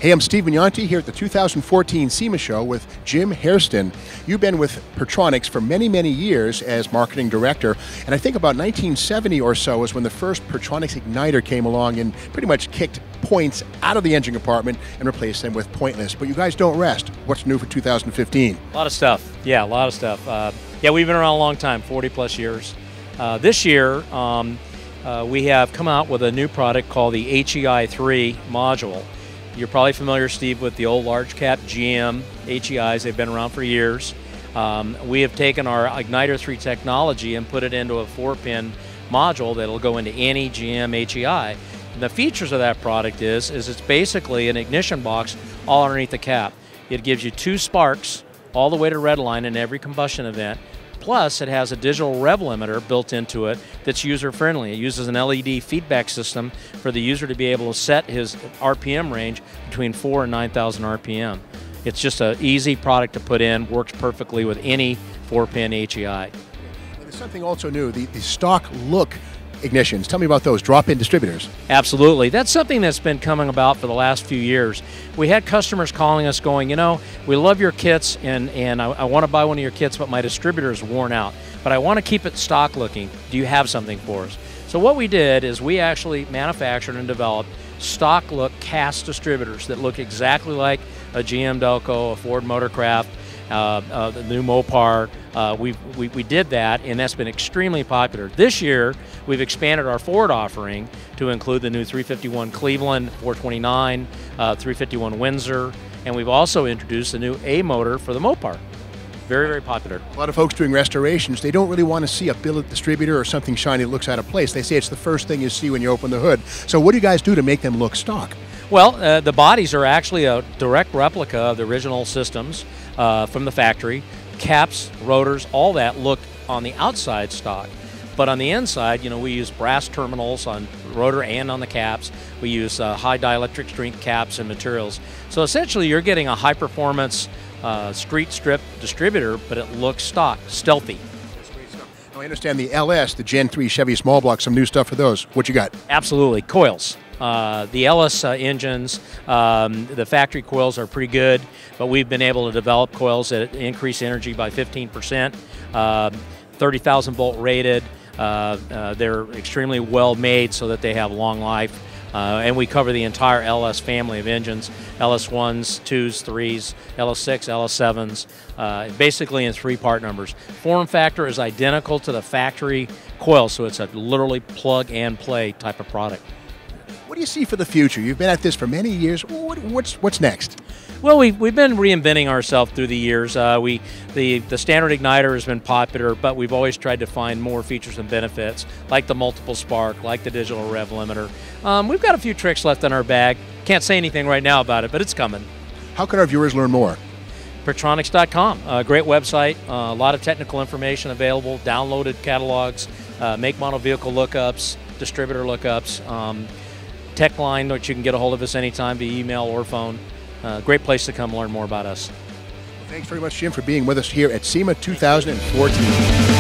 Hey, I'm Steve Magnante here at the 2014 SEMA show with Jim Hairston. You've been with PerTronix for many, many years as marketing director, and I think about 1970 or so is when the first PerTronix igniter came along and pretty much kicked points out of the engine compartment and replaced them with pointless. But you guys don't rest. What's new for 2015? A lot of stuff. Yeah, a lot of stuff. Yeah, we've been around a long time, 40 plus years. This year, we have come out with a new product called the HEI 3 module. You're probably familiar, Steve, with the old large cap GM HEIs. They've been around for years. We have taken our Igniter 3 technology and put it into a 4-pin module that'll go into any GM HEI. And the features of that product is it's basically an ignition box all underneath the cap. It gives you 2 sparks all the way to red line in every combustion event. Plus, it has a digital rev limiter built into it that's user-friendly. It uses an LED feedback system for the user to be able to set his RPM range between 4,000 and 9,000 RPM. It's just an easy product to put in, works perfectly with any 4-pin HEI. There's something also new, the stock look ignitions. Tell me about those, DropIn Distributors. Absolutely. That's something that's been coming about for the last few years. We had customers calling us going, you know, we love your kits and I want to buy one of your kits, but my distributor is worn out. But I want to keep it stock looking. Do you have something for us? So what we did is we actually manufactured and developed stock look cast distributors that look exactly like a GM Delco, a Ford Motorcraft, the new Mopar. We did that, and that's been extremely popular. This year, we've expanded our Ford offering to include the new 351 Cleveland, 429, 351 Windsor, and we've also introduced the new A motor for the Mopar. Very, very popular. A lot of folks doing restorations, they don't really want to see a billet distributor or something shiny that looks out of place. They say it's the first thing you see when you open the hood. So what do you guys do to make them look stock? Well, the bodies are actually a direct replica of the original systems from the factory. Caps, rotors, all that look on the outside stock. But on the inside, you know, we use brass terminals on the rotor and on the caps. We use high dielectric strength caps and materials. So essentially, you're getting a high-performance street strip distributor, but it looks stock, stealthy. Now, I understand the LS, the Gen 3 Chevy small block, some new stuff for those. What you got? Absolutely, coils. The LS engines, the factory coils are pretty good, but we've been able to develop coils that increase energy by 15%, 30,000 volt rated. They're extremely well made so that they have long life. And we cover the entire LS family of engines, LS1s, 2s, 3s, LS6, LS7s, basically in 3 part numbers. Form factor is identical to the factory coil, so it's a literally plug and play type of product. What do you see for the future? You've been at this for many years. What's next? Well, we've been reinventing ourselves through the years. The standard igniter has been popular, but we've always tried to find more features and benefits, like the multiple spark, like the digital rev limiter. We've got a few tricks left in our bag. Can't say anything right now about it, but it's coming. How can our viewers learn more? PerTronix.com, a great website, a lot of technical information available, downloaded catalogs, make model vehicle lookups, distributor lookups, tech line, which you can get a hold of us anytime via email or phone. Great place to come learn more about us. Well, thanks very much, Jim, for being with us here at SEMA 2014.